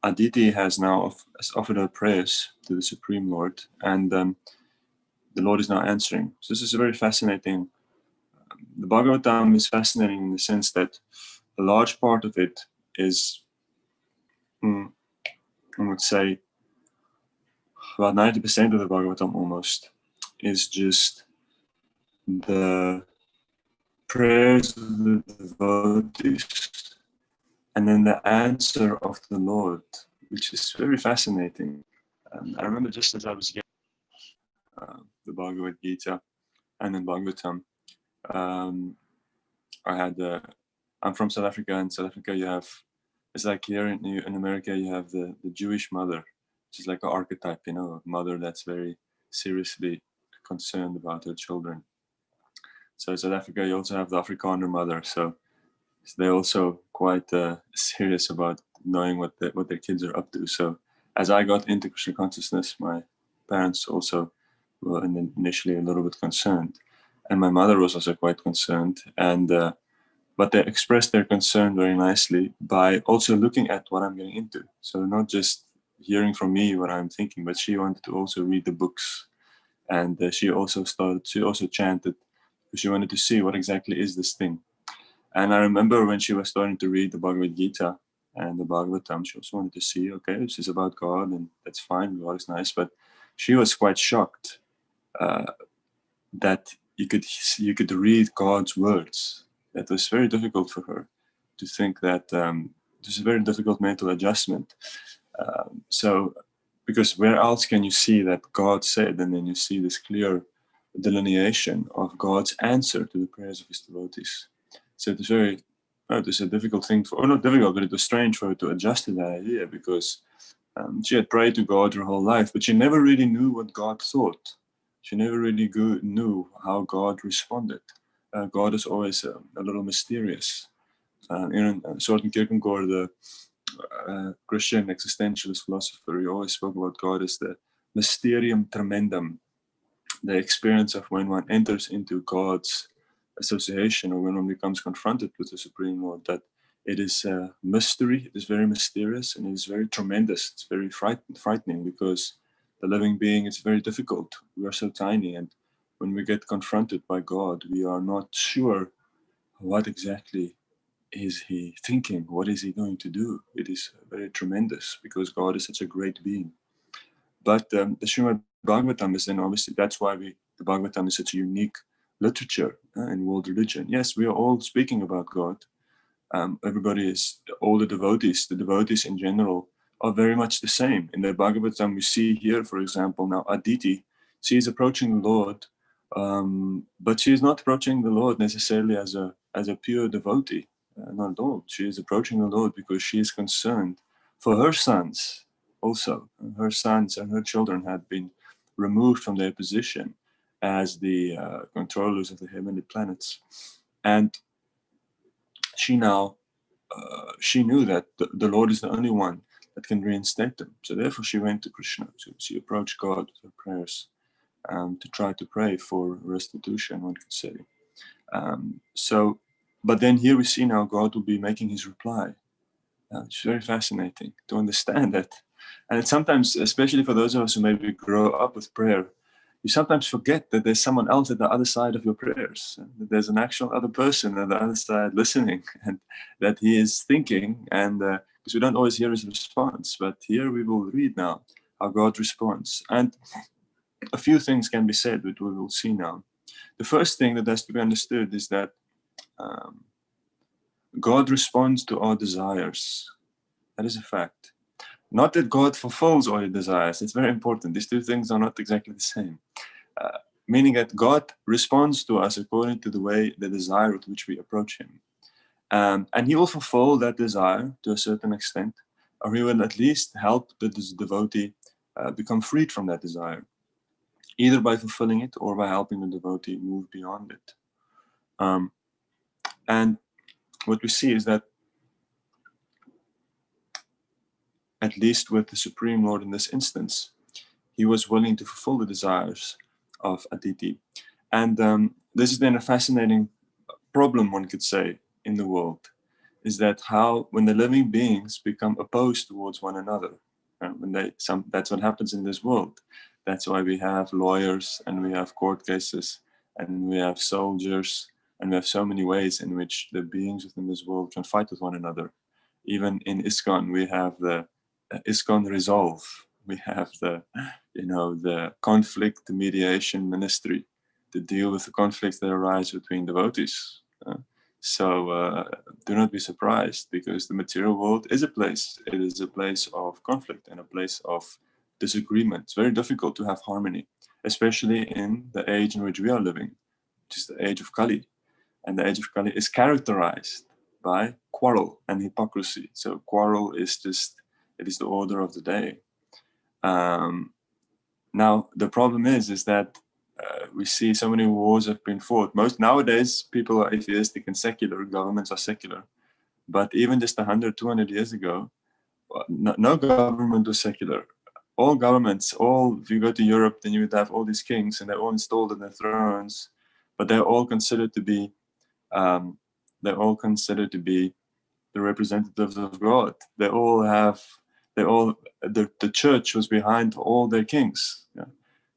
Aditi has now offered her prayers to the Supreme Lord, and the Lord is now answering. So this is a very fascinating. The Bhagavatam is fascinating in the sense that a large part of it is, I would say, about 90% of the Bhagavatam almost is just the prayers of the devotees, and then the answer of the Lord, which is very fascinating. I remember just as I was getting the Bhagavad Gita and then Bhagavatam, I'm from South Africa. In South Africa, you have, it's like here in America, you have the Jewish mother, which is like an archetype, a mother that's very seriously concerned about her children. So in South Africa, you also have the Afrikaner mother. So they're also quite serious about knowing what their kids are up to. So as I got into Krishna consciousness, my parents also were initially a little bit concerned, and my mother was also quite concerned. And but they expressed their concern very nicely by also looking at what I'm getting into. So not just hearing from me what I'm thinking, but she wanted to also read the books, and she also chanted. She wanted to see what exactly is this thing. And I remember when she was starting to read the Bhagavad Gita and the Bhagavatam, she also wanted to see, okay, this is about God, and that's fine, God is nice. But she was quite shocked that you could read God's words. That was very difficult for her to think that. This is a very difficult mental adjustment. So, because where else can you see that God said, and then you see this clear delineation of God's answer to the prayers of his devotees. So it was a difficult thing or not difficult, but it was strange for her to adjust to that idea, because she had prayed to God her whole life, but she never really knew what God thought. She never really knew how God responded. God is always a little mysterious. Soren Kierkegaard, the Christian existentialist philosopher, he always spoke about God as the mysterium tremendum, the experience of when one enters into God's association, or when one becomes confronted with the Supreme Lord, that it is a mystery, it is very mysterious, and it is very tremendous. It's very frightening, because the living being is very difficult. We are so tiny, and when we get confronted by God, we are not sure what exactly is he thinking, what is he going to do. It is very tremendous, because God is such a great being. But the Srimad Bhagavatam is then obviously, that's why the Bhagavatam is such a unique literature in world religion. Yes, we are all speaking about God. Everybody is, all the devotees in general are very much the same. In the Bhagavatam, we see here, for example, now Aditi, she is approaching the Lord, but she is not approaching the Lord necessarily as a pure devotee, not at all. She is approaching the Lord because she is concerned for her sons also. Her sons and her children had been removed from their position as the controllers of the heavenly planets. And she now, she knew that the Lord is the only one that can reinstate them. So therefore she went to Krishna. So she approached God with her prayers to try to pray for restitution, one could say. But then here we see now God will be making his reply. It's very fascinating to understand that. And it's sometimes, especially for those of us who maybe grow up with prayer, you sometimes forget that there's someone else at the other side of your prayers, that there's an actual other person at the other side listening, and that he is thinking, and because we don't always hear his response. But here we will read now how God responds. And a few things can be said, which we will see now. The first thing that has to be understood is that God responds to our desires. That is a fact. Not that God fulfills all your desires. It's very important. These two things are not exactly the same. Meaning that God responds to us according to the desire with which we approach him. And he will fulfill that desire to a certain extent, or he will at least help the devotee become freed from that desire, either by fulfilling it or by helping the devotee move beyond it. And what we see is that, at least with the Supreme Lord in this instance, he was willing to fulfill the desires of Aditi. And this is then a fascinating problem, one could say, in the world. is that how when the living beings become opposed towards one another, that's what happens in this world. That's why we have lawyers and we have court cases and we have soldiers and we have so many ways in which the beings within this world can fight with one another. Even in ISKCON, we have the ISKCON Resolve. We have the conflict mediation ministry to deal with the conflicts that arise between devotees. So do not be surprised, because the material world is a place. It is a place of conflict and a place of disagreement. It's very difficult to have harmony, especially in the age in which we are living, which is the age of Kali. And the age of Kali is characterized by quarrel and hypocrisy. So quarrel is it is the order of the day. Now, the problem is that we see so many wars have been fought. Most nowadays, people are atheistic and secular, governments are secular. But even just 100, 200 years ago, no government was secular. All governments, if you go to Europe, then you would have all these kings and they're all installed on their thrones, but they're all considered to be the representatives of God. The church was behind all their kings. Yeah.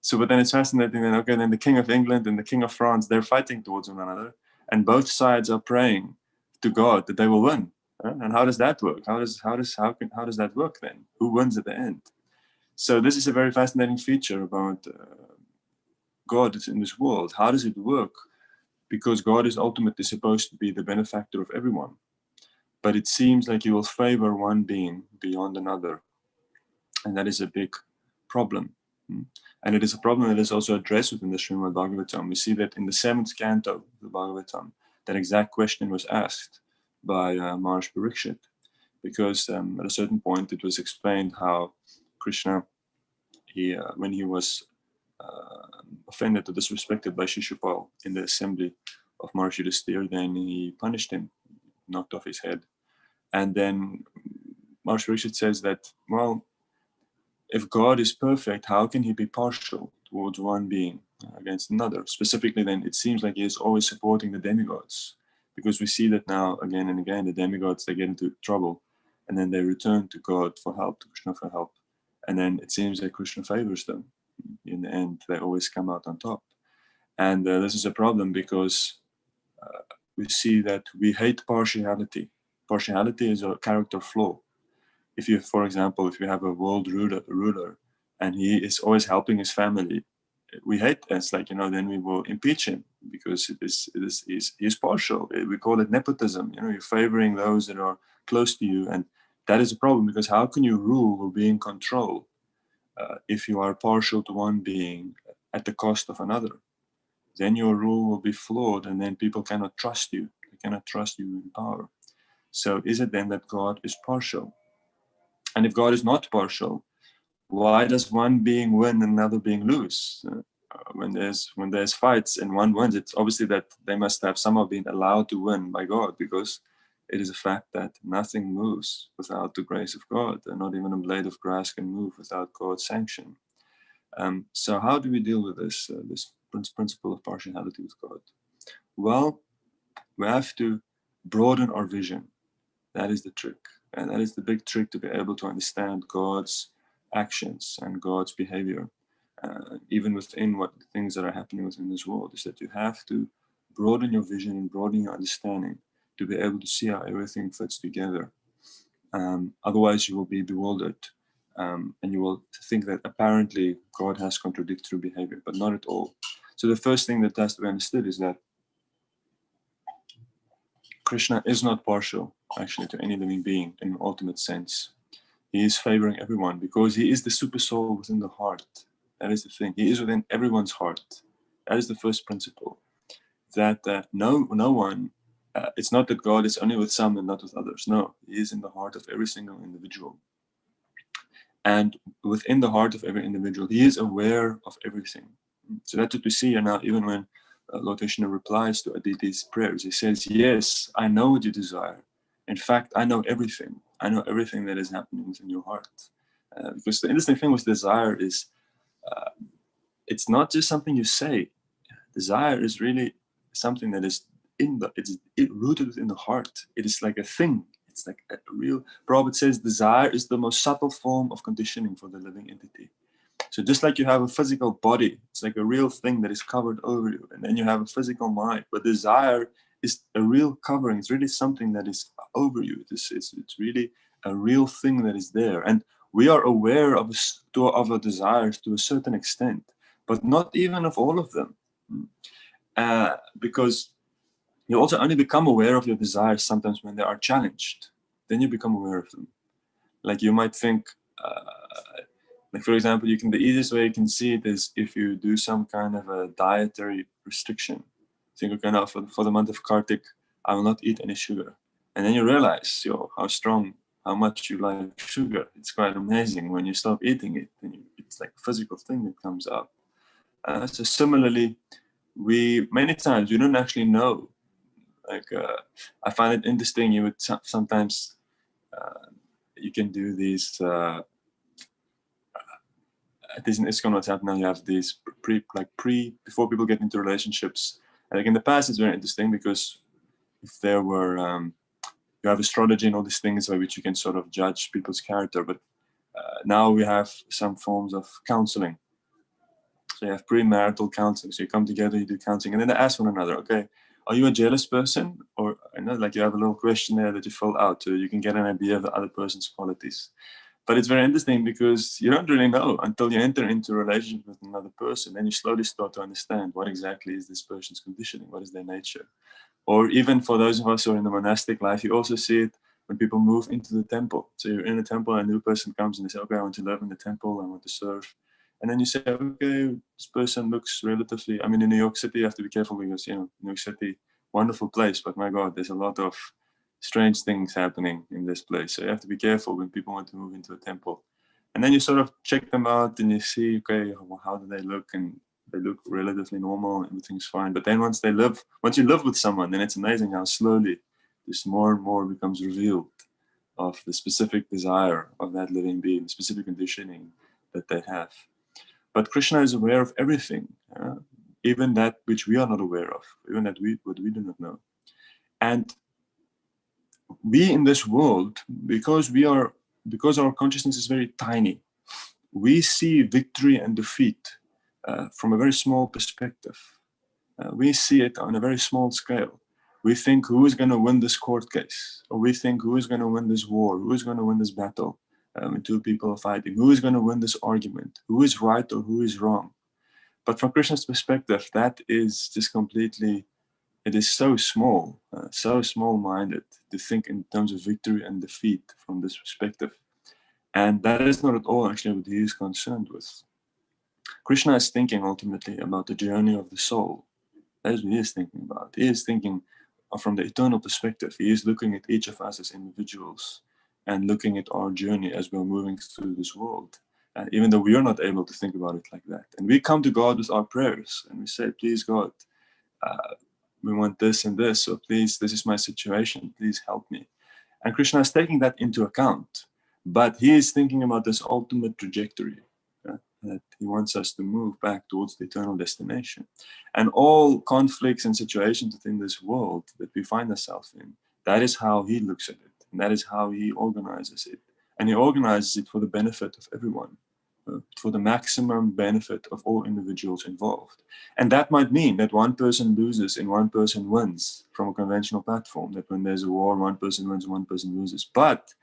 So, but then it's fascinating that, then the King of England and the King of France, they're fighting towards one another, and both sides are praying to God that they will win. And how does that work? How does that work then? Who wins at the end? So this is a very fascinating feature about God in this world. How does it work? Because God is ultimately supposed to be the benefactor of everyone. But it seems like he will favor one being beyond another. And that is a big problem. And it is a problem that is also addressed within the Srimad Bhagavatam. We see that in the 7th canto of the Bhagavatam, that exact question was asked by Maharaj Parikshit, because at a certain point it was explained how Krishna, when he was offended or disrespected by Shishupal in the assembly of Maharaj Yudhisthira, then he punished him, knocked off his head. And then Maharaj Parikshit says that, well, if God is perfect, how can he be partial towards one being against another? Specifically, then, it seems like he is always supporting the demigods, because we see that now again and again, the demigods, they get into trouble and then they return to God for help, to Krishna for help. And then it seems like Krishna favors them. In the end, they always come out on top. And this is a problem because we see that we hate partiality. Partiality is a character flaw. If you, for example, if you have a world ruler and he is always helping his family, we hate this. Then we will impeach him because he's partial. We call it nepotism. You're favoring those that are close to you, and that is a problem, because how can you rule or be in control if you are partial to one being at the cost of another? Then your rule will be flawed, and then people cannot trust you. They cannot trust you in power. So is it then that God is partial? And if God is not partial, why does one being win and another being lose? When there's fights and one wins, it's obviously that they must have somehow been allowed to win by God, because it is a fact that nothing moves without the grace of God, and not even a blade of grass can move without God's sanction. So how do we deal with this principle of partiality with God? Well, we have to broaden our vision. That is the trick. And that is the big trick, to be able to understand God's actions and God's behavior, even within what things that are happening within this world, is that you have to broaden your vision and broaden your understanding to be able to see how everything fits together. Otherwise, you will be bewildered, and you will think that apparently God has contradictory behavior, but not at all. So the first thing that has to be understood is that Krishna is not partial, actually, to any living being in an ultimate sense. He is favoring everyone because he is the super soul within the heart. That is the thing. He is within everyone's heart. That is the first principle. That no one, it's not that God is only with some and not with others. No, he is in the heart of every single individual. And within the heart of every individual, he is aware of everything. So that's what we see here now, even when Lord Krishna replies to Aditi's prayers. He says, yes, I know what you desire. In fact, I know everything. I know everything that is happening within your heart. Because the interesting thing with desire is, it's not just something you say. Desire is really something that is rooted within the heart. It is like a thing. It's like a real. Prabhupada says desire is the most subtle form of conditioning for the living entity. So just like you have a physical body, it's like a real thing that is covered over you, and then you have a physical mind. But desire is a real covering. It's really something that is over you. It's really a real thing that is there, and we are aware of our desires to a certain extent, but not even of all of them, because you also only become aware of your desires sometimes when they are challenged. Then you become aware of them. Like you might think. Like for example, the easiest way you can see it is if you do some kind of a dietary restriction. Think, okay, now for the month of Kartik, I will not eat any sugar. And then you realize, how much you like sugar. It's quite amazing when you stop eating it. And it's like a physical thing that comes up. So similarly, many times we don't actually know. Like I find it interesting. You would sometimes you can do these. At least in ISKCON, what's happening now, you have these before people get into relationships. Like in the past, it's very interesting because if there were, you have astrology and all these things by which you can sort of judge people's character. But now we have some forms of counseling. So you have premarital counseling. So you come together, you do counseling, and then they ask one another, okay, are you a jealous person? Or I know, like you have a little questionnaire that you fill out so you can get an idea of the other person's qualities. But it's very interesting because you don't really know until you enter into a relationship with another person. Then you slowly start to understand what exactly is this person's conditioning, what is their nature. Or even for those of us who are in the monastic life, you also see it when people move into the temple. So you're in a temple and a new person comes and they say, okay, I want to live in the temple, I want to serve. And then you say, okay, this person looks relatively, I mean, in New York City, you have to be careful because, New York City, wonderful place, but my God, there's a lot of strange things happening in this place. So you have to be careful when people want to move into a temple. And then you sort of check them out and you see, okay, how do they look? And they look relatively normal, everything's fine. But then once you live with someone, then it's amazing how slowly this more and more becomes revealed of the specific desire of that living being, the specific conditioning that they have. But Krishna is aware of everything, even that which we are not aware of, even what we do not know. And we in this world, because our consciousness is very tiny, we see victory and defeat from a very small perspective. We see it on a very small scale. We think, who is going to win this court case? Or we think, who is going to win this war? Who is going to win this battle? Two people are fighting. Who is going to win this argument? Who is right or who is wrong? But from Krishna's perspective, that is just completely, it is so small, so small-minded to think in terms of victory and defeat from this perspective. And that is not at all actually what he is concerned with. Krishna is thinking ultimately about the journey of the soul. That is what he is thinking about. He is thinking from the eternal perspective. He is looking at each of us as individuals and looking at our journey as we're moving through this world. Even though we are not able to think about it like that. And we come to God with our prayers and we say, please God, we want this and this, so please, this is my situation, please help me. And Krishna is taking that into account, but he is thinking about this ultimate trajectory, that he wants us to move back towards the eternal destination. And all conflicts and situations within this world that we find ourselves in, that is how he looks at it, and that is how he organizes it. And he organizes it for the benefit of everyone, for the maximum benefit of all individuals involved. And that might mean that one person loses and one person wins from a conventional platform, that when there's a war, one person wins and one person loses. But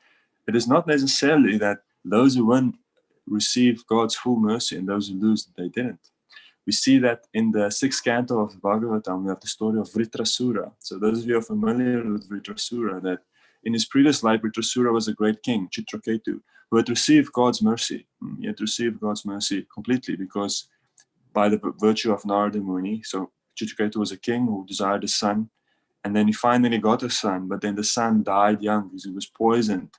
it is not necessarily that those who win receive God's full mercy and those who lose, they didn't. We see that in the 6th canto of the Bhagavatam, we have the story of Vritrasura. So those of you who are familiar with Vritrasura, that in his previous life, Vritrasura was a great king, Chitraketu, who had received God's mercy. He had received God's mercy completely because by the virtue of Narada Muni, so Chitraketu was a king who desired a son, and then he finally got a son, but then the son died young because he was poisoned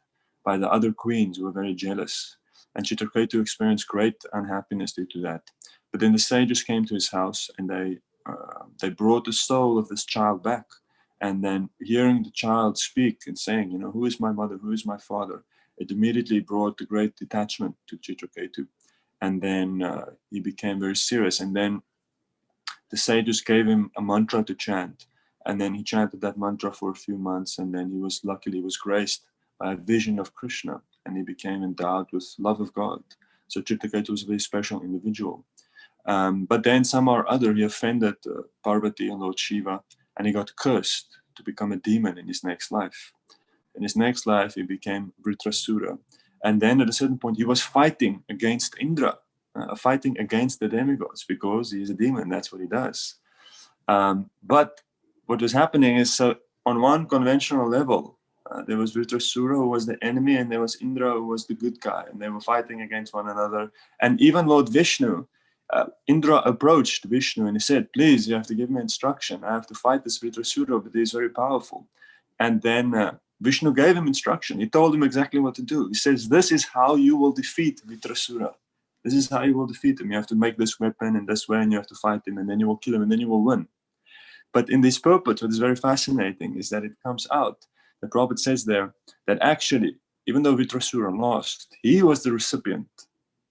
by the other queens who were very jealous. And Chitraketu experienced great unhappiness due to that. But then the sages came to his house and they brought the soul of this child back. And then hearing the child speak and saying, who is my mother, who is my father, it immediately brought a great detachment to Chitraketu. And then he became very serious. And then the sages gave him a mantra to chant. And then he chanted that mantra for a few months, and then he was graced by a vision of Krishna, and he became endowed with love of God. So Chitraketu was a very special individual. But then somehow or other he offended Parvati and Lord Shiva, and he got cursed to become a demon in his next life. In his next life, he became Vritrasura. And then at a certain point, he was fighting against Indra, fighting against the demigods, because he's a demon. That's what he does. But what was happening is, so on one conventional level, there was Vritrasura, who was the enemy, and there was Indra, who was the good guy, and they were fighting against one another. And even Lord Vishnu, Indra approached Vishnu and he said, please, you have to give me instruction. I have to fight this Vritrasura, but he's very powerful. And then Vishnu gave him instruction. He told him exactly what to do. He says, this is how you will defeat Vritrasura. This is how you will defeat him. You have to make this weapon in this way, and you have to fight him, and then you will kill him, and then you will win. But in this purport, what is very fascinating is that it comes out, the Prophet says there, that actually, even though Vritrasura lost, he was the recipient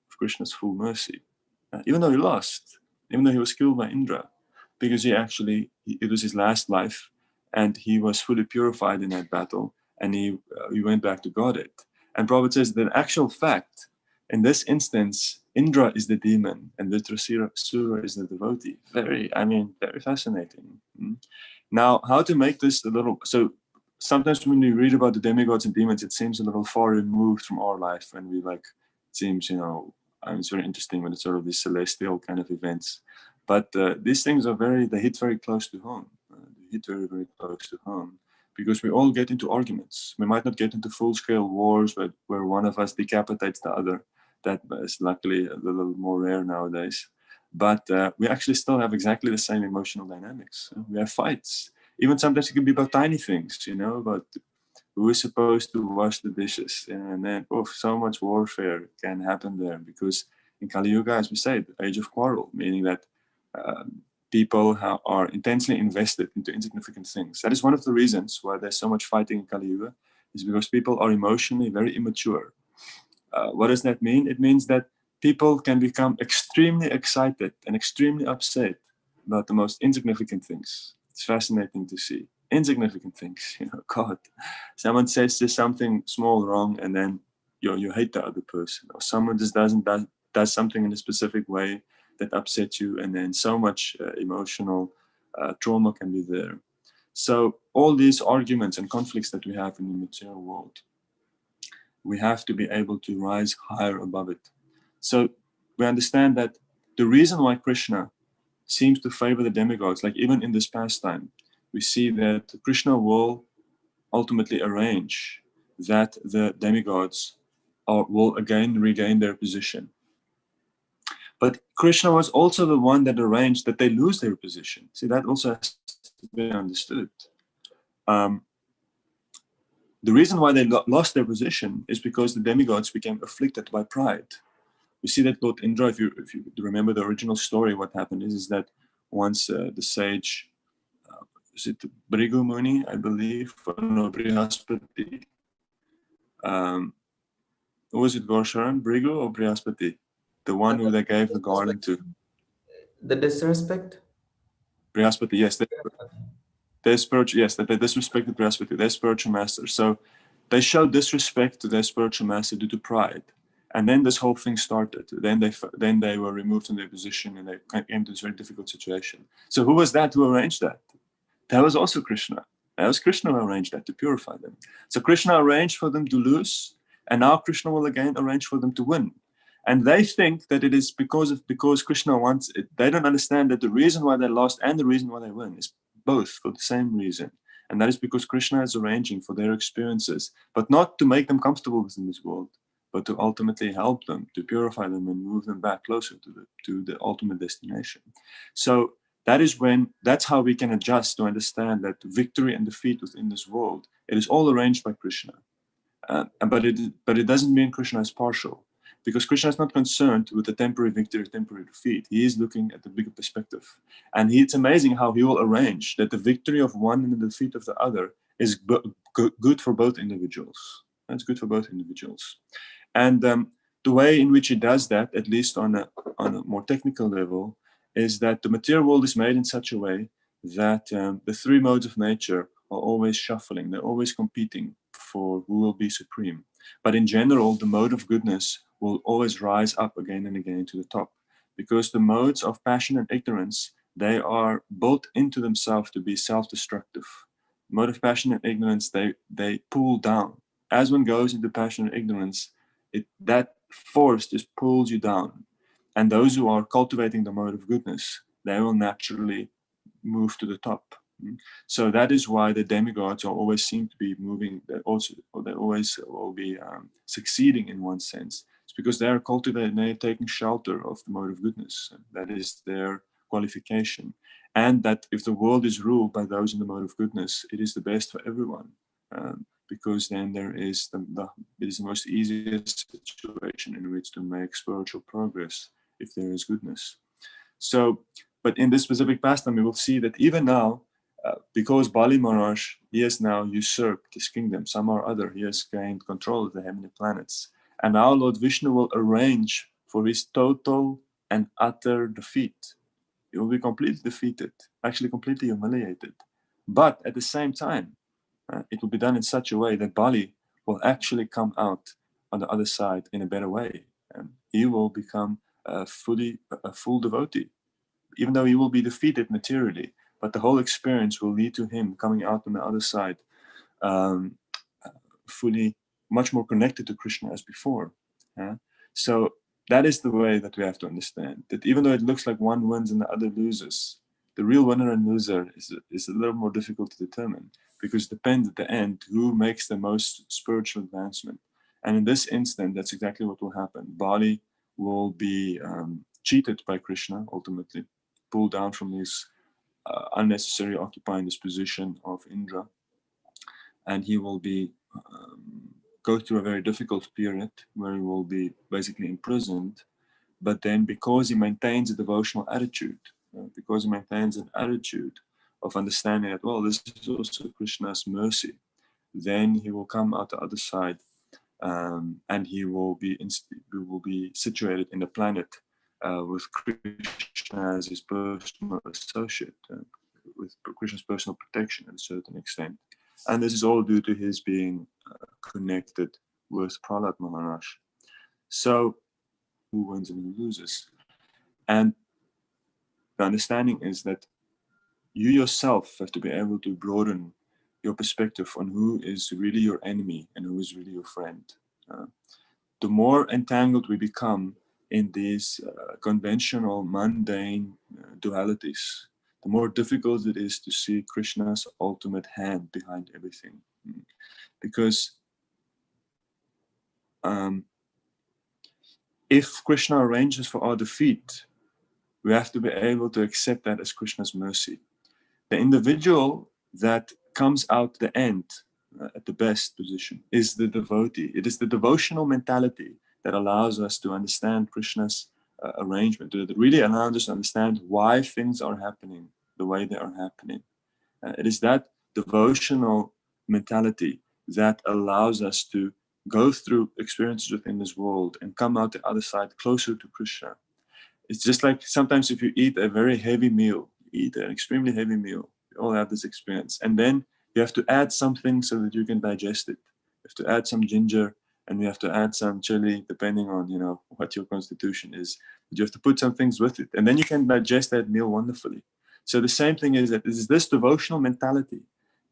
of Krishna's full mercy. Even though he lost, even though he was killed by Indra, because it was his last life, and he was fully purified in that battle, and he went back to Godhead. And Prabhupada says that in actual fact, in this instance, Indra is the demon and Vritrasura is the devotee. Very fascinating. Now, how to make this a little, so sometimes when we read about the demigods and demons, it seems a little far removed from our life, and we it seems, it's very interesting when it's sort of these celestial kind of events. But these things they hit very close to home. They hit very, very close to home, because we all get into arguments. We might not get into full-scale wars where one of us decapitates the other. That is luckily a little more rare nowadays. But we actually still have exactly the same emotional dynamics. We have fights. Even sometimes it can be about tiny things, about who is supposed to wash the dishes. And then, so much warfare can happen there, because in Kali Yuga, as we say, the age of quarrel, meaning that people are intensely invested into insignificant things. That is one of the reasons why there's so much fighting in Kali Yuga, is because people are emotionally very immature. What does that mean? It means that people can become extremely excited and extremely upset about the most insignificant things. It's fascinating to see. Insignificant things, God. Someone says there's something small wrong, and then you hate the other person. Or someone just does something in a specific way that upsets you, and then so much emotional trauma can be there. So all these arguments and conflicts that we have in the material world, we have to be able to rise higher above it. So we understand that the reason why Krishna seems to favor the demigods, like even in this pastime, we see that Krishna will ultimately arrange that the demigods will again regain their position. But Krishna was also the one that arranged that they lose their position. See, that also has to be understood. The reason why they lost their position is because the demigods became afflicted by pride. We see that Lord Indra, if you remember the original story, what happened is that once the sage, is it Bhrigu Muni, I believe, or no, Brihaspati. Who was it, Gorsharan, Bhrigu or Brihaspati? The one who they gave the garden to. The disrespect? Brihaspati, yes. Their spiritual, yes, that they disrespected Brihaspati, their spiritual master. So they showed disrespect to their spiritual master due to pride. And then this whole thing started. Then they were removed from their position, and they came to this very difficult situation. So who was that who arranged that? That was also Krishna. That was Krishna who arranged that to purify them. So Krishna arranged for them to lose, and now Krishna will again arrange for them to win. And they think that it is because Krishna wants it. They don't understand that the reason why they lost and the reason why they win is both for the same reason. And that is because Krishna is arranging for their experiences, but not to make them comfortable within this world, but to ultimately help them, to purify them and move them back closer to the ultimate destination. So that's how we can adjust to understand that victory and defeat within this world, it is all arranged by Krishna. But it doesn't mean Krishna is partial, because Krishna is not concerned with the temporary victory, temporary defeat. He is looking at the bigger perspective. And it's amazing how he will arrange that the victory of one and the defeat of the other is good for both individuals. That's good for both individuals. And the way in which he does that, at least on a more technical level, is that the material world is made in such a way that the three modes of nature are always shuffling, they're always competing for who will be supreme. But in general, the mode of goodness will always rise up again and again to the top, because the modes of passion and ignorance, they are built into themselves to be self-destructive. Mode of passion and ignorance, they pull down. As one goes into passion and ignorance, that force just pulls you down. And those who are cultivating the mode of goodness, they will naturally move to the top. So that is why the demigods are always seem to be moving. They always will be succeeding in one sense. It's because they are cultivating, they are taking shelter of the mode of goodness. That is their qualification. And that if the world is ruled by those in the mode of goodness, it is the best for everyone. Because then there is it is the most easiest situation in which to make spiritual progress if there is goodness. So, but in this specific pastime, we will see that even now, because Bali Maharaj, he has now usurped his kingdom, somehow or other, he has gained control of the heavenly planets. And now Lord Vishnu will arrange for his total and utter defeat. He will be completely defeated, actually completely humiliated. But at the same time, it will be done in such a way that Bali will actually come out on the other side in a better way. He will become a full devotee, even though he will be defeated materially. But the whole experience will lead to him coming out on the other side um, fully, much more connected to Krishna as before. So that is the way that we have to understand, that even though it looks like one wins and the other loses, the real winner and loser is a little more difficult to determine, because it depends at the end who makes the most spiritual advancement. And in this instant, that's exactly what will happen. Bali will be cheated by Krishna, ultimately, pulled down from his unnecessary occupying this position of Indra, and he will be go through a very difficult period where he will be basically imprisoned. But then, because he maintains a devotional attitude, because he maintains an attitude of understanding that, well, this is also Krishna's mercy, then he will come out the other side, and he will be situated in the planet with Krishna as his personal associate, with Krishna's personal protection at a certain extent. And this is all due to his being connected with Prahlad Maharaj. So, who wins and who loses? And the understanding is that you yourself have to be able to broaden your perspective on who is really your enemy and who is really your friend. The more entangled we become in these conventional, mundane dualities, the more difficult it is to see Krishna's ultimate hand behind everything. Because if Krishna arranges for our defeat, we have to be able to accept that as Krishna's mercy. The individual that comes out the end at the best position is the devotee. It is the devotional mentality that allows us to understand Krishna's arrangement, that really allows us to understand why things are happening the way they are happening. It is that devotional mentality that allows us to go through experiences within this world and come out the other side closer to Krishna. It's just like sometimes if you eat a very heavy meal, eat an extremely heavy meal, we all have this experience. And then you have to add something so that you can digest it. You have to add some ginger and you have to add some chili, depending on, what your constitution is. But you have to put some things with it. And then you can digest that meal wonderfully. So the same thing is that it is this devotional mentality.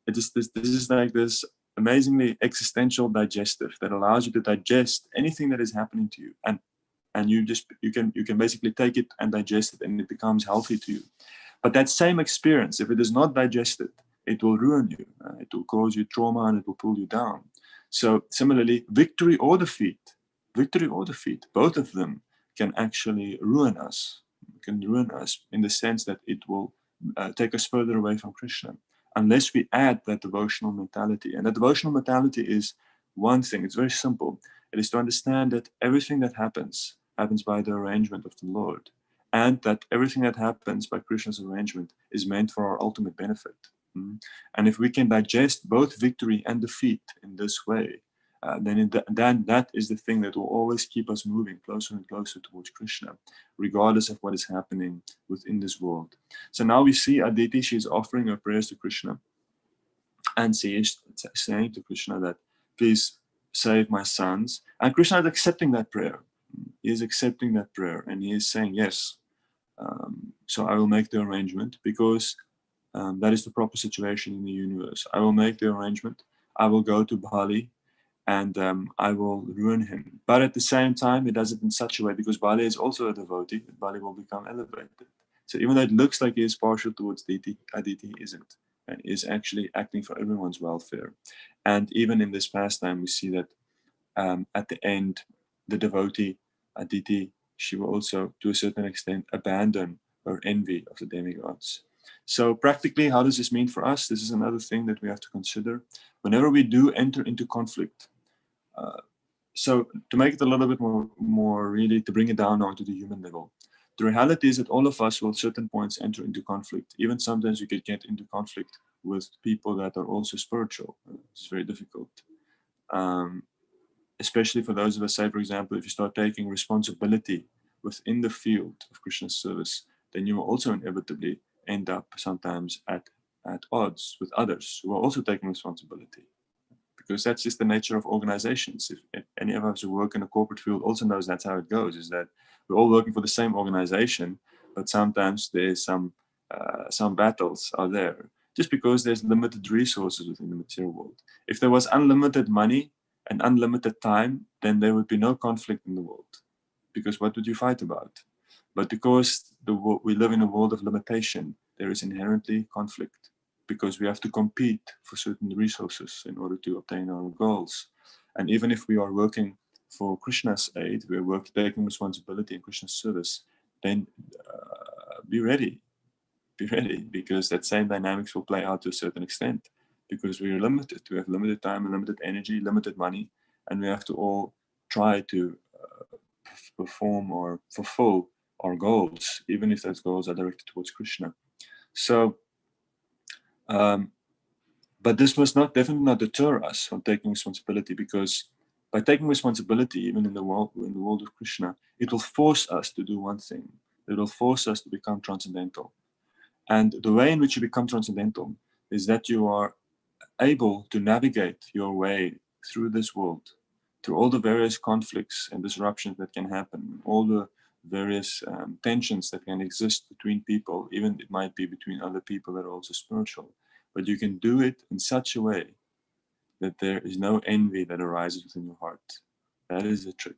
This is like this amazingly existential digestive that allows you to digest anything that is happening to you. And you can basically take it and digest it, and it becomes healthy to you. But that same experience, if it is not digested, it will ruin you. It will cause you trauma and it will pull you down. So similarly, victory or defeat, both of them can actually ruin us. Can ruin us in the sense that it will take us further away from Krishna, unless we add that devotional mentality. And that devotional mentality is one thing. It's very simple. It is to understand that everything that happens by the arrangement of the Lord, and that everything that happens by Krishna's arrangement is meant for our ultimate benefit. And if we can digest both victory and defeat in this way, then that is the thing that will always keep us moving closer and closer towards Krishna, regardless of what is happening within this world. So now we see Aditi, she is offering her prayers to Krishna, and she is saying to Krishna that, please save my sons. And Krishna is accepting that prayer. He is accepting that prayer, and he is saying, yes, so I will make the arrangement, because that is the proper situation in the universe. I will make the arrangement. I will go to Bali, and I will ruin him. But at the same time, he does it in such a way, because Bali is also a devotee, that Bali will become elevated. So even though it looks like he is partial towards Aditi, he isn't, and is actually acting for everyone's welfare. And even in this pastime, we see that at the end, the devotee Aditi, she will also, to a certain extent, abandon her envy of the demigods. So practically, how does this mean for us? This is another thing that we have to consider. Whenever we do enter into conflict, so to make it a little bit more really, to bring it down onto the human level, the reality is that all of us will at certain points enter into conflict. Even sometimes you could get into conflict with people that are also spiritual. It's very difficult. Especially for those of us, say, for example, if you start taking responsibility within the field of Krishna's service, then you will also inevitably end up sometimes at odds with others who are also taking responsibility. Because that's just the nature of organizations. If any of us who work in a corporate field also knows that's how it goes, is that we're all working for the same organization, but sometimes there's some battles are there, just because there's limited resources within the material world. If there was unlimited money and unlimited time, then there would be no conflict in the world, because what would you fight about? But because we live in a world of limitation, there is inherently conflict, because we have to compete for certain resources in order to obtain our goals. And even if we are working for Krishna's aid, we're taking responsibility in Krishna's service, then be ready, because that same dynamics will play out to a certain extent, because we are limited. We have limited time, limited energy, limited money, and we have to all try to perform or fulfill our goals, even if those goals are directed towards Krishna. So, but this must definitely not deter us from taking responsibility, because by taking responsibility, even in the world of Krishna, it will force us to do one thing. It will force us to become transcendental. And the way in which you become transcendental is that you are able to navigate your way through this world, through all the various conflicts and disruptions that can happen, all the various tensions that can exist between people, even it might be between other people that are also spiritual. But you can do it in such a way that there is no envy that arises within your heart. That is the trick.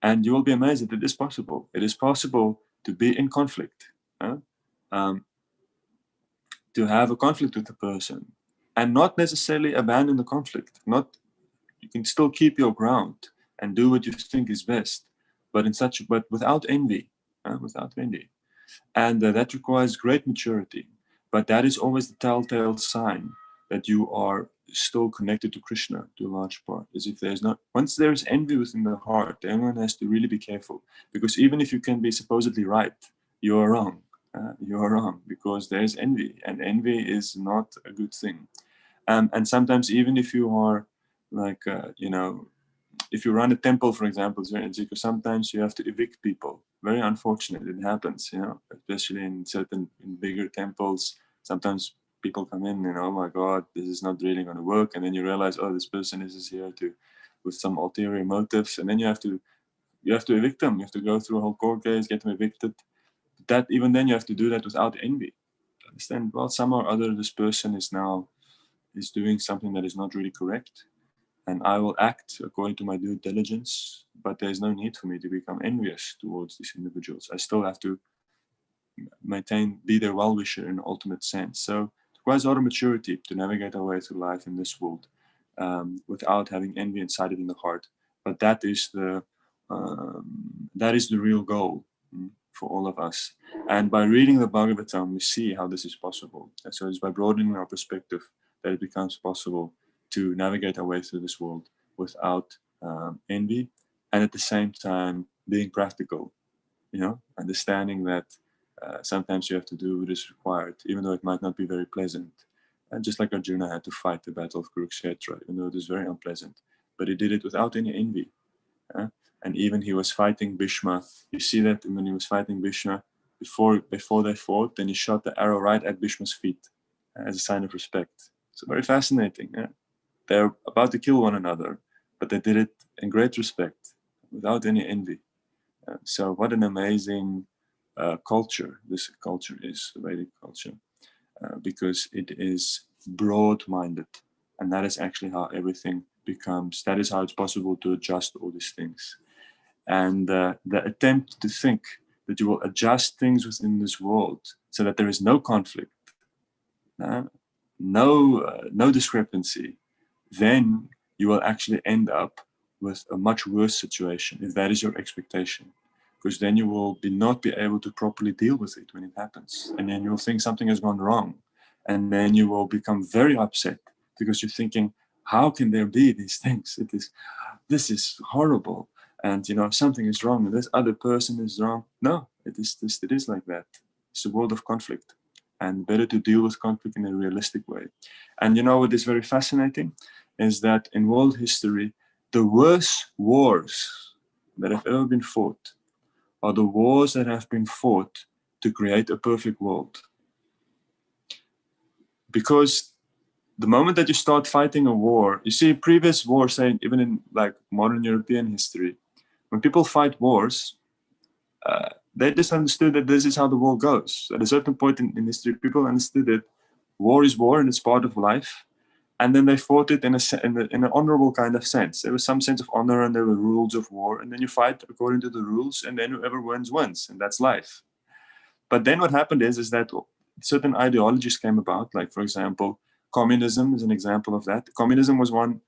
And you will be amazed that it is possible. It is possible to be in conflict, to have a conflict with a person, and not necessarily abandon the conflict. You can still keep your ground and do what you think is best, but without envy, and that requires great maturity. But that is always the telltale sign that you are still connected to Krishna to a large part. Is if once there is envy within the heart, everyone has to really be careful, because even if you can be supposedly right, you are wrong. You are wrong, because there is envy, and envy is not a good thing. And sometimes, even if you are like, if you run a temple, for example, sometimes you have to evict people. Very unfortunate. It happens, especially in bigger temples. Sometimes people come in and, oh my God, this is not really going to work. And then you realize, oh, this person is here with some ulterior motives. And then you have to evict them. You have to go through a whole court case, get them evicted. That even then you have to do that without envy. Understand? Well, somehow or other, this person is doing something that is not really correct, and I will act according to my due diligence, but there's no need for me to become envious towards these individuals. I still have to be their well-wisher in the ultimate sense. So it requires a lot of maturity to navigate our way through life in this world without having envy inside it in the heart. But that is the real goal for all of us. And by reading the Bhagavatam, we see how this is possible. And so it's by broadening our perspective that it becomes possible to navigate our way through this world without envy, and at the same time being practical, understanding that sometimes you have to do what is required, even though it might not be very pleasant. And just like Arjuna had to fight the battle of Kurukshetra, even though it is very unpleasant, but he did it without any envy. And even he was fighting Bhishma. You see that when he was fighting Bhishma, before they fought, then he shot the arrow right at Bhishma's feet as a sign of respect. So very fascinating. They're about to kill one another, but they did it in great respect, without any envy. So what an amazing culture this culture is, the Vedic culture, because it is broad-minded, and that is actually how everything becomes. That is how it's possible to adjust all these things. And the attempt to think that you will adjust things within this world so that there is no conflict, no discrepancy, then you will actually end up with a much worse situation if that is your expectation, because then you will not be able to properly deal with it when it happens, and then you'll think something has gone wrong, and then you will become very upset because you're thinking, how can there be these things? This is horrible, and something is wrong, and this other person is wrong. No, it is like that. It's a world of conflict, and better to deal with conflict in a realistic way. And what is very fascinating is that in world history, the worst wars that have ever been fought are the wars that have been fought to create a perfect world. Because the moment that you start fighting a war, you see previous wars, say even in like modern European history, when people fight wars, they just understood that this is how the war goes. At a certain point in history, people understood that war is war and it's part of life. And then they fought it in an honorable kind of sense. There was some sense of honor, and there were rules of war. And then you fight according to the rules, and then whoever wins, wins. And that's life. But then what happened is that certain ideologies came about. Like, for example, communism is an example of that. Communism was one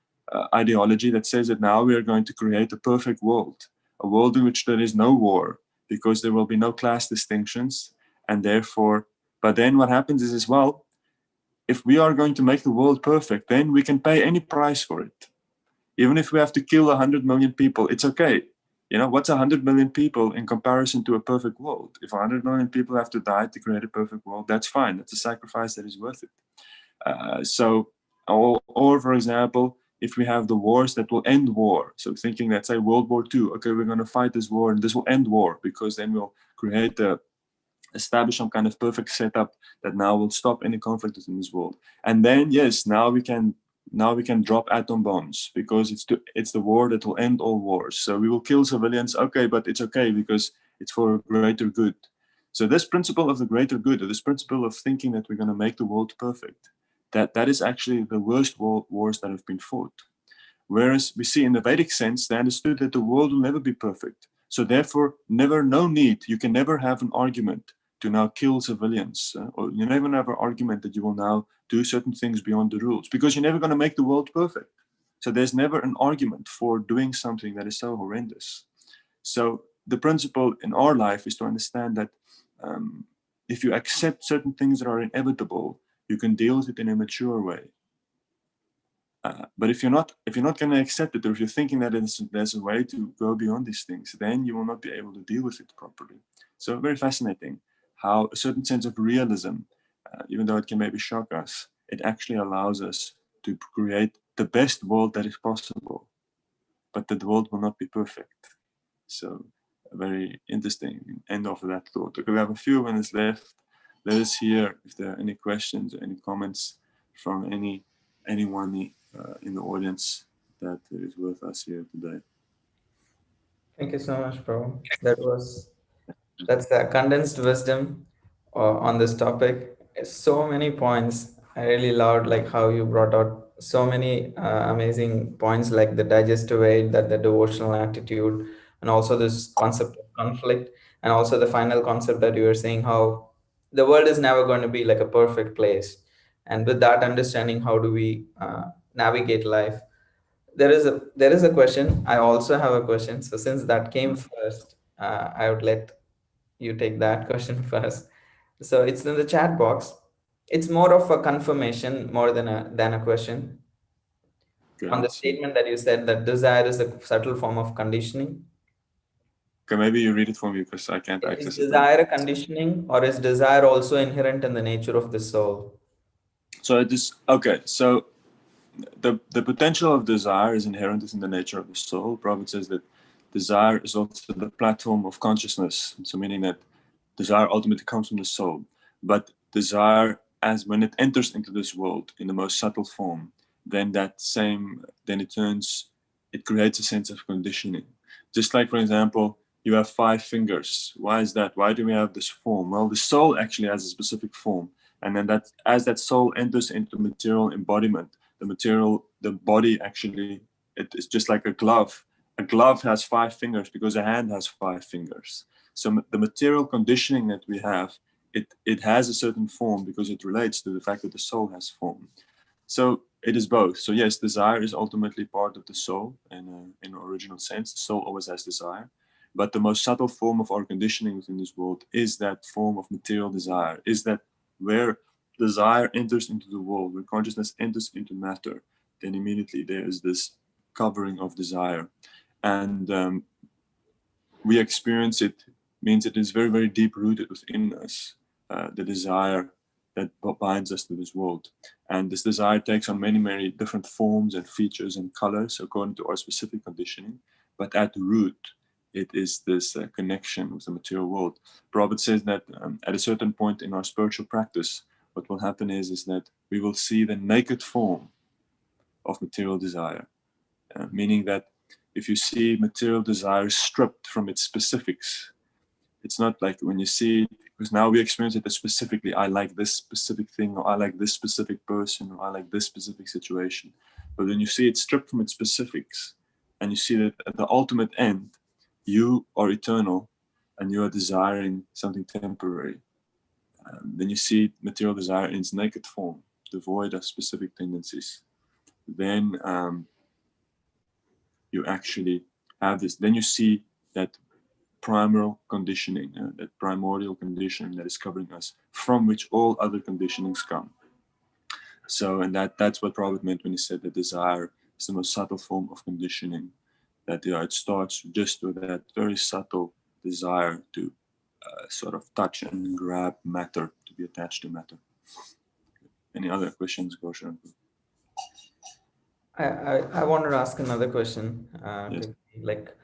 ideology that says that now we are going to create a perfect world, a world in which there is no war, because there will be no class distinctions. And therefore, but then what happens is as well, if we are going to make the world perfect, then we can pay any price for it. Even if we have to kill 100 million people, it's okay. What's 100 million people in comparison to a perfect world? If 100 million people have to die to create a perfect world, that's fine. That's a sacrifice that is worth it. Or for example, if we have the wars that will end war, so thinking that, say, World War II, okay, we're going to fight this war and this will end war, because then we'll establish some kind of perfect setup that now will stop any conflict in this world. And then, yes, now we can drop atom bombs, because it's the war that will end all wars. So we will kill civilians, okay, but it's okay because it's for greater good. So this principle of the greater good, or this principle of thinking that we're going to make the world perfect, that is actually the worst wars that have been fought. Whereas we see in the Vedic sense, they understood that the world will never be perfect. So therefore, you can never have an argument to now kill civilians, or you never have an argument that you will now do certain things beyond the rules, because you're never going to make the world perfect. So there's never an argument for doing something that is so horrendous. So the principle in our life is to understand that if you accept certain things that are inevitable, you can deal with it in a mature way. But if you're not going to accept it, or if you're thinking that there's a way to go beyond these things, then you will not be able to deal with it properly. So very fascinating how a certain sense of realism, even though it can maybe shock us, it actually allows us to create the best world that is possible, but that the world will not be perfect. So very interesting end of that thought. Okay, we have a few minutes left. Let us hear if there are any questions or any comments from anyone in the audience that is with us here today. Thank you so much, bro. That's the condensed wisdom on this topic. So many points. I really loved like how you brought out so many amazing points, like the digestive aid, that the devotional attitude, and also this concept of conflict, and also the final concept that you were saying, how the world is never going to be like a perfect place. And with that understanding, how do we navigate life? There is a question. I also have a question. So since that came first, I would let you take that question first. So it's in the chat box. It's more of a confirmation more than a question. Okay, On the statement that you said that desire is a subtle form of conditioning. Okay, maybe you read it for me because I can't access Is it. desire a conditioning, or is desire also inherent in the nature of the soul? So it is okay. So the potential of desire is inherent within the nature of the soul. Prabhupada says that desire is also the platform of consciousness. So meaning that desire ultimately comes from the soul. But desire, as when it enters into this world in the most subtle form, then it creates a sense of conditioning. Just like, for example, you have 5 fingers. Why is that? Why do we have this form? Well, the soul actually has a specific form. And then as that soul enters into material embodiment, the body actually, it is just like a glove. A glove has 5 fingers because a hand has 5 fingers. So the material conditioning that we have, it has a certain form because it relates to the fact that the soul has form. So it is both. So yes, desire is ultimately part of the soul in an original sense. The soul always has desire. But the most subtle form of our conditioning within this world is that form of material desire, is that where desire enters into the world, where consciousness enters into matter, then immediately there is this covering of desire. And we experience it, means it is very, very deep rooted within us, the desire that binds us to this world. And this desire takes on many, many different forms and features and colors according to our specific conditioning. But at the root, it is this connection with the material world. Prabhupada says that at a certain point in our spiritual practice, what will happen is that we will see the naked form of material desire, meaning that if you see material desire stripped from its specifics, it's not like when you see, because now we experience it as specifically, I like this specific thing, or I like this specific person, or I like this specific situation. But when you see it stripped from its specifics, and you see that at the ultimate end, you are eternal, and you are desiring something temporary, then you see material desire in its naked form, devoid of specific tendencies. Then you actually have this, then you see that primordial conditioning, that primordial conditioning that is covering us, from which all other conditionings come. So, and that's what Prabhupada meant when he said that desire is the most subtle form of conditioning. That it starts just with that very subtle desire to sort of touch and grab matter, to be attached to matter. Any other questions, Goshan? I wanted to ask another question. Yes. Like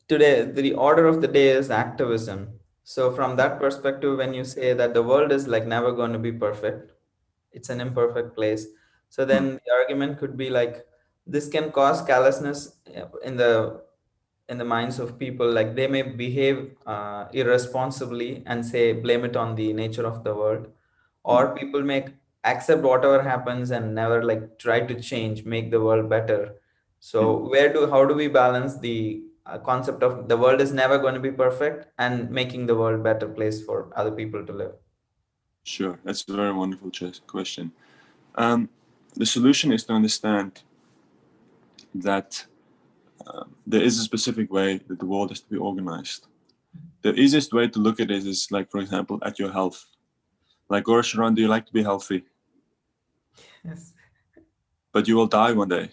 today, the order of the day is activism. So from that perspective, when you say that the world is like never going to be perfect, it's an imperfect place. So then the argument could be like this can cause callousness in the minds of people. Like they may behave irresponsibly and say blame it on the nature of the world, or people may accept whatever happens and never like try to change, make the world better. So how do we balance the concept of the world is never going to be perfect and making the world better place for other people to live? Sure, that's a very wonderful question. The solution is to understand that there is a specific way that the world has to be organized. The easiest way to look at it is like, for example, at your health. Like, Sharon, do you like to be healthy? Yes. But you will die one day.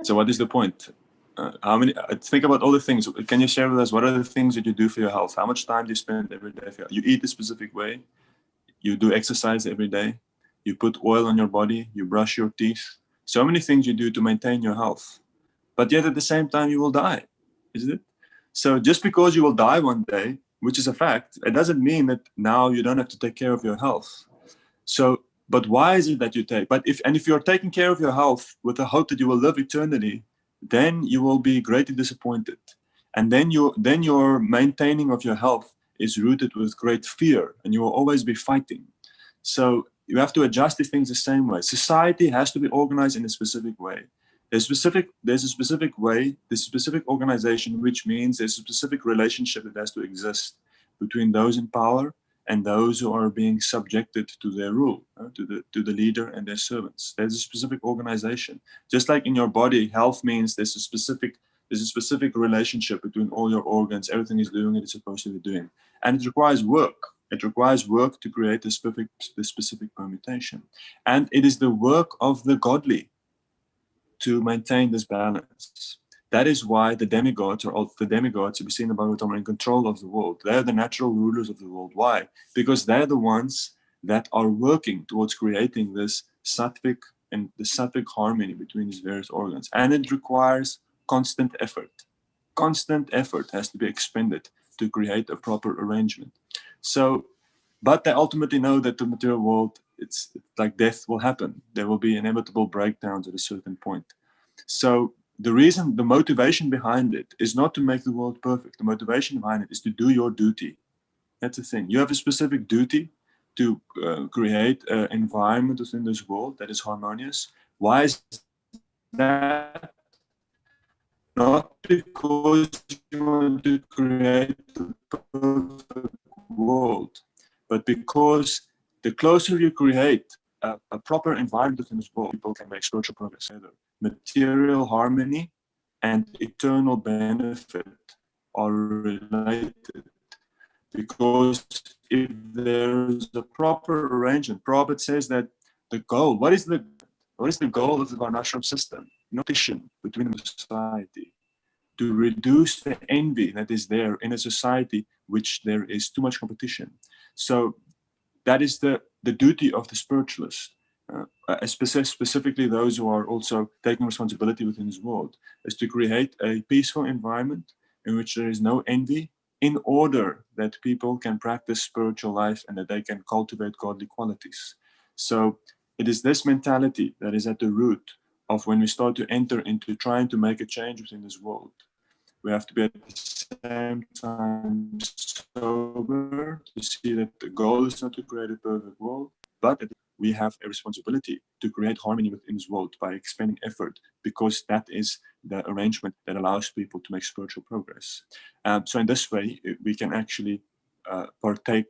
So what is the point? Think about all the things. Can you share with us what are the things that you do for your health? How much time do you spend every day? You eat a specific way. You do exercise every day. You put oil on your body. You brush your teeth. So many things you do to maintain your health. But yet at the same time, you will die, isn't it? So just because you will die one day, which is a fact, it doesn't mean that now you don't have to take care of your health. So, but why is it that you take? But if you're taking care of your health with the hope that you will live eternity, then you will be greatly disappointed, and then your maintaining of your health is rooted with great fear, and you will always be fighting. So you have to adjust these things the same way. Society has to be organized in a specific way. There's a specific way, there's a specific organization, which means there's a specific relationship that has to exist between those in power and those who are being subjected to their rule, to the leader and their servants. There's a specific organization. Just like in your body, health means there's a specific relationship between all your organs. Everything is doing what it's supposed to be doing, and it requires work. It requires work to create this specific permutation, and it is the work of the godly to maintain this balance. That is why the demigods, we see in the Bhagavatam, are in control of the world. They're the natural rulers of the world. Why? Because they're the ones that are working towards creating this sattvic and the sattvic harmony between these various organs. And it requires constant effort. Constant effort has to be expended to create a proper arrangement. So, but they ultimately know that the material world, it's like death will happen. There will be inevitable breakdowns at a certain point. So the reason, the motivation behind it is not to make the world perfect. The motivation behind it is to do your duty. That's the thing. You have a specific duty to create an environment within this world that is harmonious. Why is that? Not because you want to create a perfect world, but because the closer you create a proper environment within this world, people can make spiritual progress together. Material harmony and eternal benefit are related, because if there's a proper arrangement, Prabhupada says that the goal, what is the goal of the Varnashram system? Competition between the society, to reduce the envy that is there in a society which there is too much competition. So that is the duty of the spiritualist, specifically those who are also taking responsibility within this world, is to create a peaceful environment in which there is no envy, in order that people can practice spiritual life and that they can cultivate godly qualities. So it is this mentality that is at the root of when we start to enter into trying to make a change within this world. We have to be at the same time sober to see that the goal is not to create a perfect world, but that we have a responsibility to create harmony within this world by expending effort, because that is the arrangement that allows people to make spiritual progress. So in this way, we can actually partake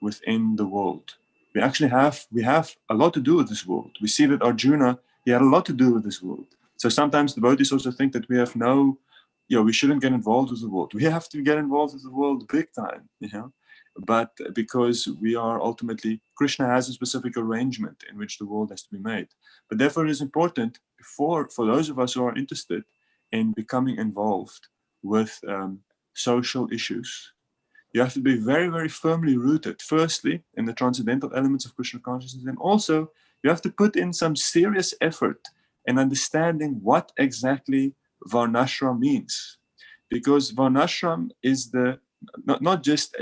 within the world. We actually have a lot to do with this world. We see that Arjuna, he had a lot to do with this world. So sometimes devotees also think that we have we shouldn't get involved with the world. We have to get involved with the world big time, But because we are ultimately, Krishna has a specific arrangement in which the world has to be made. But therefore it is important for those of us who are interested in becoming involved with social issues, you have to be very, very firmly rooted, firstly, in the transcendental elements of Krishna consciousness, and also you have to put in some serious effort in understanding what exactly Varnashram means. Because Varnashram is not just,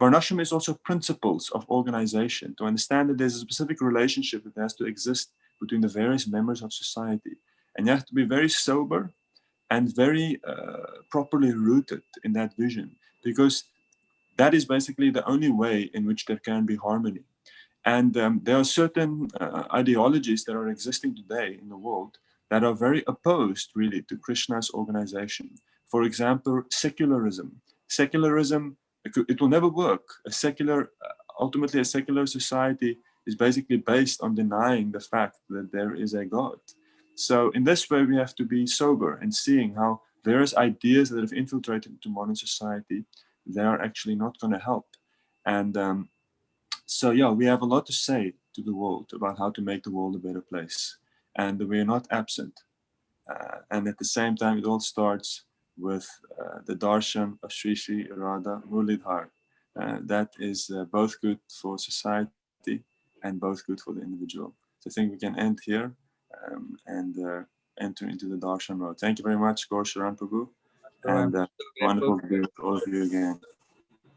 Varnashram is also principles of organization, to understand that there's a specific relationship that has to exist between the various members of society. And you have to be very sober and very properly rooted in that vision, because that is basically the only way in which there can be harmony. And there are certain ideologies that are existing today in the world that are very opposed, really, to Krishna's organization. For example, secularism. Secularism, it will never work. Ultimately, a secular society is basically based on denying the fact that there is a God. So in this way, we have to be sober and seeing how various ideas that have infiltrated into modern society, they are actually not going to help. And so we have a lot to say to the world about how to make the world a better place. And we are not absent. And at the same time, it all starts with the darshan of Sri Sri Radha Murlidhar. That is both good for society and both good for the individual. So I think we can end here and enter into the darshan mode. Thank you very much, Gaur Sharan Prabhu. So I'm And so grateful wonderful to be with all of you again.